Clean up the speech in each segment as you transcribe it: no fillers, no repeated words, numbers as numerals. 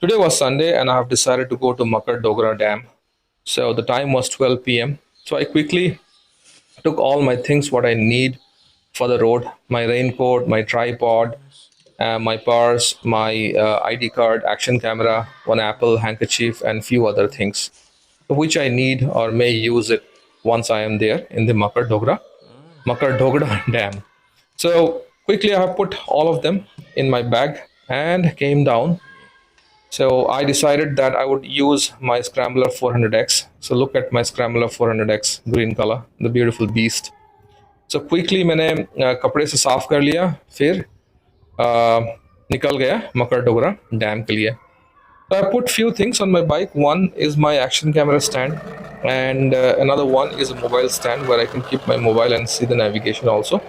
Today was Sunday, and I have decided to go to Makar Dogra Dam. So the time was 12 p.m. So I quickly took all my things, what I need for the road: my raincoat, my tripod, my purse, my ID card, action camera, one Apple handkerchief, and few other things, which I need or may use it once I am there in the Makar Dogra Dam. So quickly, I have put all of them in my bag and came down. So I decided that I would use my Scrambler 400X. So look at my Scrambler 400X, green color, the beautiful beast. So quickly मैंने कपड़े से साफ कर लिया, फिर निकल गया मकर Dogra dam के लिए. So I put few things on my bike. One is my action camera stand, and another one is a mobile stand where I can keep my mobile and see the navigation also.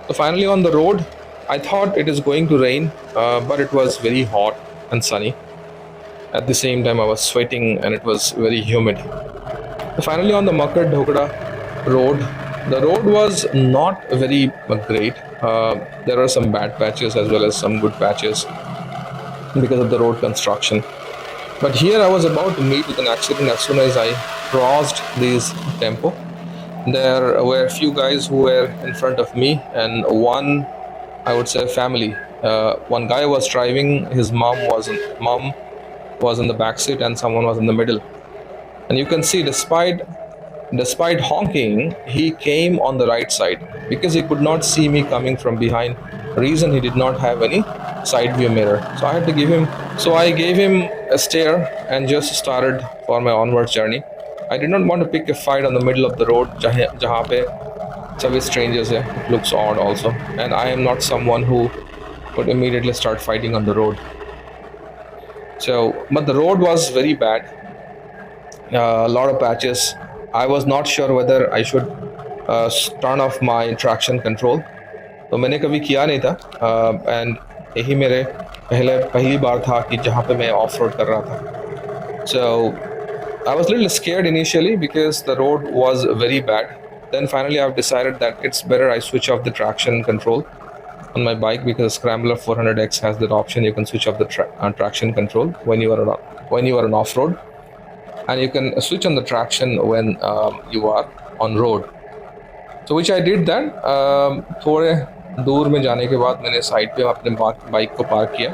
So finally on the road, I thought it is going to rain, but it was very hot and sunny. At the same time, I was sweating and it was very humid. So finally, on the Makar Dhokda road, the road was not very great. There are some bad patches as well as some good patches because of the road construction. But here I was about to meet with an accident as soon as I crossed this tempo. There were a few guys who were in front of me, and one, I would say, family. One guy was driving, his mom was in the back seat, and someone was in the middle. And you can see, despite honking, he came on the right side because he could not see me coming from behind. Reason, he did not have any side view mirror. So I had to give him. So I gave him a stare and just started for my onward journey. I did not want to pick a fight on the middle of the road, जहाँ पे सभी strangers है. It looks odd also, and I am not someone who would immediately start fighting on the road. So, but the road was very bad. A lot of patches. I was not sure whether I should turn off my traction control. तो मैंने कभी किया नहीं था, and यही मेरे पहली बार था कि जहाँ पे मैं ऑफ रोड कर रहा था. So I was a little scared initially because the road was very bad. Then finally I've decided that it's better I switch off the traction control on my bike, because Scrambler 400X has that option. You can switch off the traction control when you are on off road, and you can switch on the traction when you are on road. So which I did that. थोड़े दूर में जाने के बाद मैंने side पे अपने bike को पार्क किया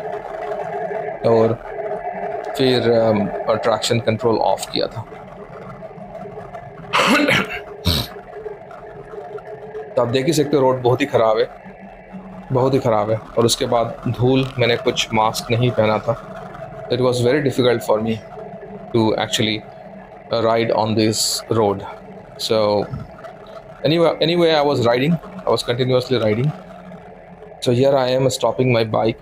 और फिर ट्रैक्शन कंट्रोल ऑफ किया था. तो आप देख ही सकते हो, रोड बहुत ही ख़राब है. और उसके बाद धूल, मैंने कुछ मास्क नहीं पहना था. It was very difficult for me to actually ride on this road. So anyway, I was continuously riding. So here I am stopping my bike,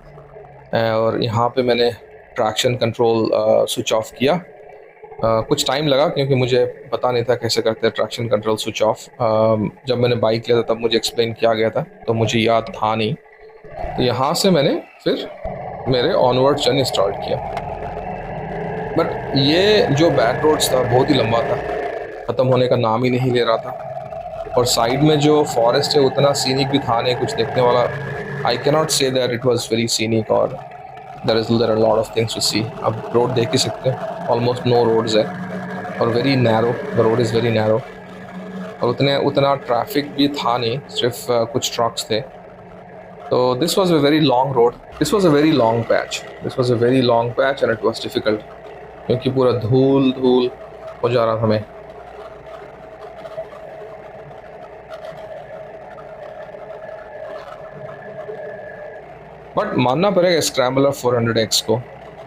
और यहाँ पे मैंने ट्रैक्शन कंट्रोल स्विच ऑफ किया. कुछ टाइम लगा क्योंकि मुझे पता नहीं था कैसे करते हैं ट्रैक्शन कंट्रोल स्विच ऑफ. जब मैंने बाइक लिया था तब मुझे एक्सप्लेन किया गया था, तो मुझे याद था नहीं. तो यहाँ से मैंने फिर मेरे ऑनवर्ड जर्नी स्टार्ट किया. बट ये जो बैक रोड्स था बहुत ही लंबा था, ख़त्म होने का नाम ही नहीं ले रहा था. और साइड में जो फॉरेस्ट है उतना सीनिक भी था नहीं कुछ देखने वाला. I cannot say that it was very scenic, और there are lot of things to see. अब रोड देख ही सकते हैं, ऑलमोस्ट नो रोड्स है और very narrow. The road is very narrow, और उतना ट्रैफिक भी था नहीं, सिर्फ कुछ ट्रक्स थे. तो this was a very long road. This was a very long patch and it was difficult क्योंकि पूरा धूल हो जा रहा था मैं. बट मानना पड़ेगा स्क्रैम्बलर 400X को.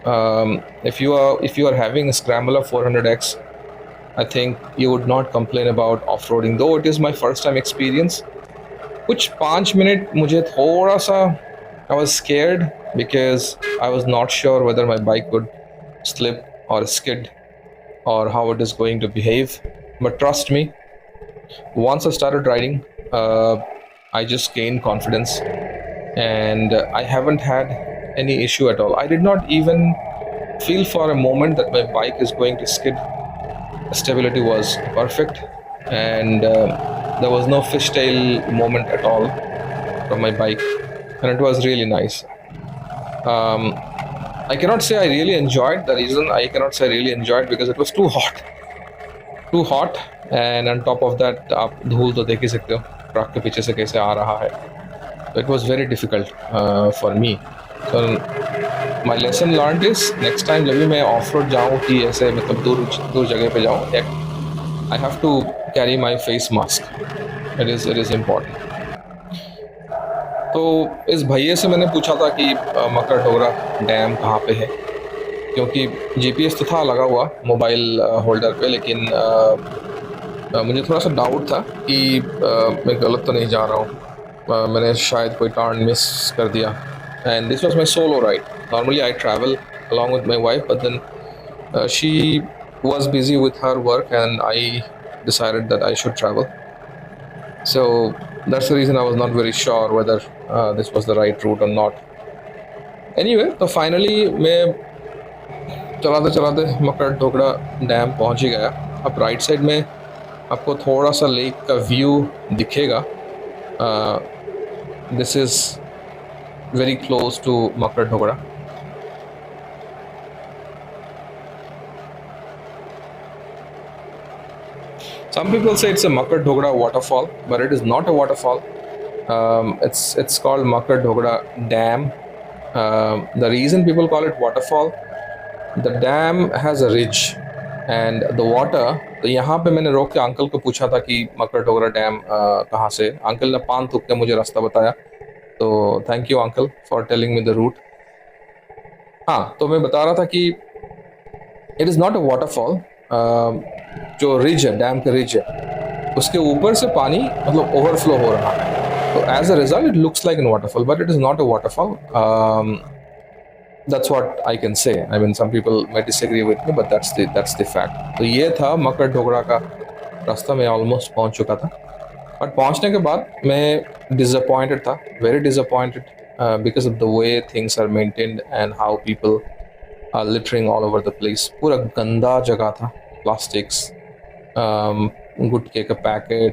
if you are having a Scrambler 400X, I think you would not complain about off-roading, though it is my first time experience. कुछ 5 मिनट मुझे थोड़ा सा I was scared because I was not sure whether my bike would slip or skid or how it is going to behave. But trust me, once I started riding, I just gained confidence, and I haven't had any issue at all. I did not even feel for a moment that my bike is going to skid. Stability was perfect, and there was no fishtail moment at all from my bike, and it was really nice. I cannot say I really enjoyed. The reason I cannot say I really enjoyed because it was too hot, and on top of that, आप धूल तो देख ही सकते हो truck के पीछे से कैसे आ रहा है. So it was very difficult for me. So my lesson learned is next time जब भी मैं ऑफ रोड जाऊँ कि ऐसे मतलब दूर दूर जगह पे जाऊँ, I have to carry my face mask. It is important. तो इस भैया से मैंने पूछा था कि मकर डोगरा डैम कहाँ पे है, क्योंकि जीपीएस तो था लगा हुआ मोबाइल होल्डर पे, लेकिन मुझे थोड़ा सा डाउट था कि मैं गलत तो नहीं जा रहा हूँ, मैंने शायद कोई टर्न मिस कर दिया. And this was my solo ride. Normally I travel along with my wife, but then she was busy with her work and I decided that I should travel. So that's the reason I was not very sure whether this was the right route or not. Anyway, तो finally मैं चलाते चलाते मकर dhokla dam पहुंच ही गया. अब right side में आपको थोड़ा सा लेक का व्यू दिखेगा. This is very close to Makar Dhokda. Some people say it's a Makar Dhogra waterfall, but it is not a waterfall. It's called Makar Dhogra Dam. The reason people call it waterfall, the dam has a ridge and the water. तो यहाँ पे मैंने रोक के uncle को पूछा था कि मकर ढोगरा डैम कहाँ से. अंकल ने पान थूक के मुझे रास्ता बताया, तो thank you uncle for telling me the route. हाँ, तो मैं बता रहा था कि it is not a waterfall. जो रिज है, डैम का रिज है, उसके ऊपर से पानी मतलब ओवरफ्लो हो रहा है. तो as a result it looks like an waterfall, but it is not a waterfall. That's what I can say. I mean, some people might disagree with me, but that's the fact. तो ये था मकर ढोगरा का रास्ता. मैं almost पहुंच चुका था, but पहुंचने के बाद मैं डिसअपॉइंटेड था, very disappointed, because of the way things are maintained and how people are littering all over the place. पूरा गंदा जगह था. प्लास्टिक्स, गुटखे का पैकेट,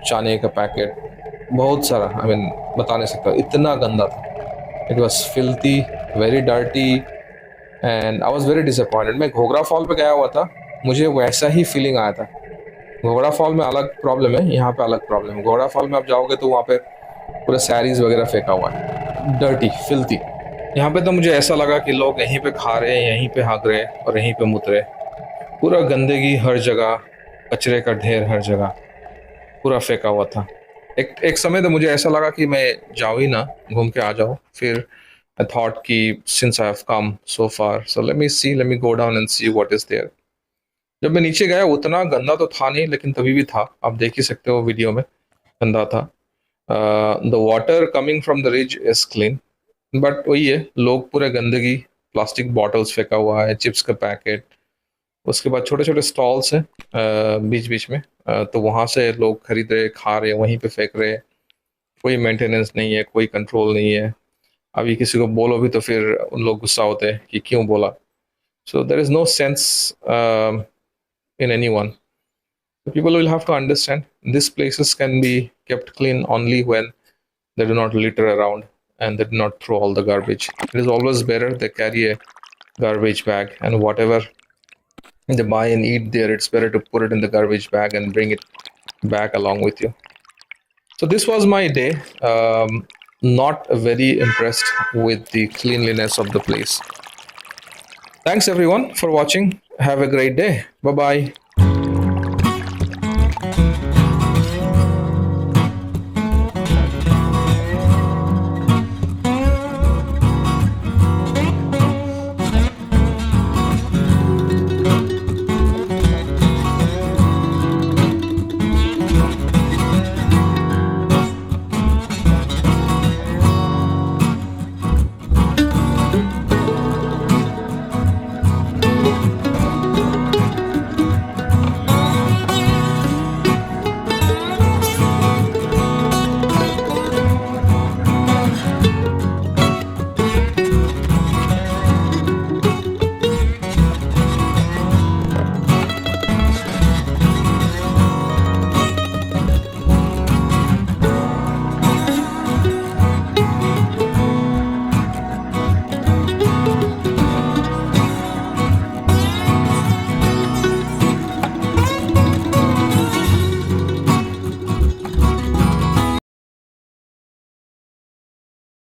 चाने का पैकेट, बहुत सारा. आई मीन बता नहीं सकता, इतना गंदा था. It was filthy, very dirty, and I was very disappointed. मैं घोगरा फॉल पे गया हुआ था, मुझे वैसा ही फीलिंग आया था. घोगरा फॉल में अलग प्रॉब्लम है, यहाँ पे अलग प्रॉब्लम है. घोगरा फॉल में आप जाओगे तो वहाँ पे पूरा सैरीज वगैरह फेंका हुआ है, डर्टी, फिल्थी. यहाँ पे तो मुझे ऐसा लगा कि लोग यहीं पे खा रहे हैं, यहीं पे हाँक रहे और यहीं पे मुत रहे. पूरा गंदगी हर जगह, कचरे का ढेर हर जगह, पूरा फेंका हुआ था. एक समय तो मुझे ऐसा लगा कि मैं जाऊँ ही ना, घूम के आ जाऊँ. फिर I thought कि since I have come so far, so let me go down and see what is there. जब मैं नीचे गया उतना गंदा तो था नहीं, लेकिन तभी भी था. आप देख ही सकते हो वीडियो में, गंदा था. The water coming from the ridge is clean, but वही है, लोग पूरे गंदगी, प्लास्टिक बॉटल्स फेंका हुआ है, चिप्स का पैकेट. उसके बाद छोटे छोटे स्टॉल्स हैं बीच बीच में, तो वहाँ से लोग खरीद रहे, खा रहे, वहीं पे फेंक रहे. कोई मेंटेनेंस नहीं है, कोई कंट्रोल नहीं है. अभी किसी को बोलो भी तो फिर उन लोग गुस्सा होते हैं कि क्यों बोला. So there is no sense in anyone. So people will have to understand these places can be kept clean only when they do not litter around and they do not throw all the garbage. It is always better they carry a garbage bag, and whatever they buy and eat there, it's better to put it in the garbage bag and bring it back along with you. So this was my day. Not very impressed with the cleanliness of the place. Thanks everyone for watching. Have a great day. Bye bye.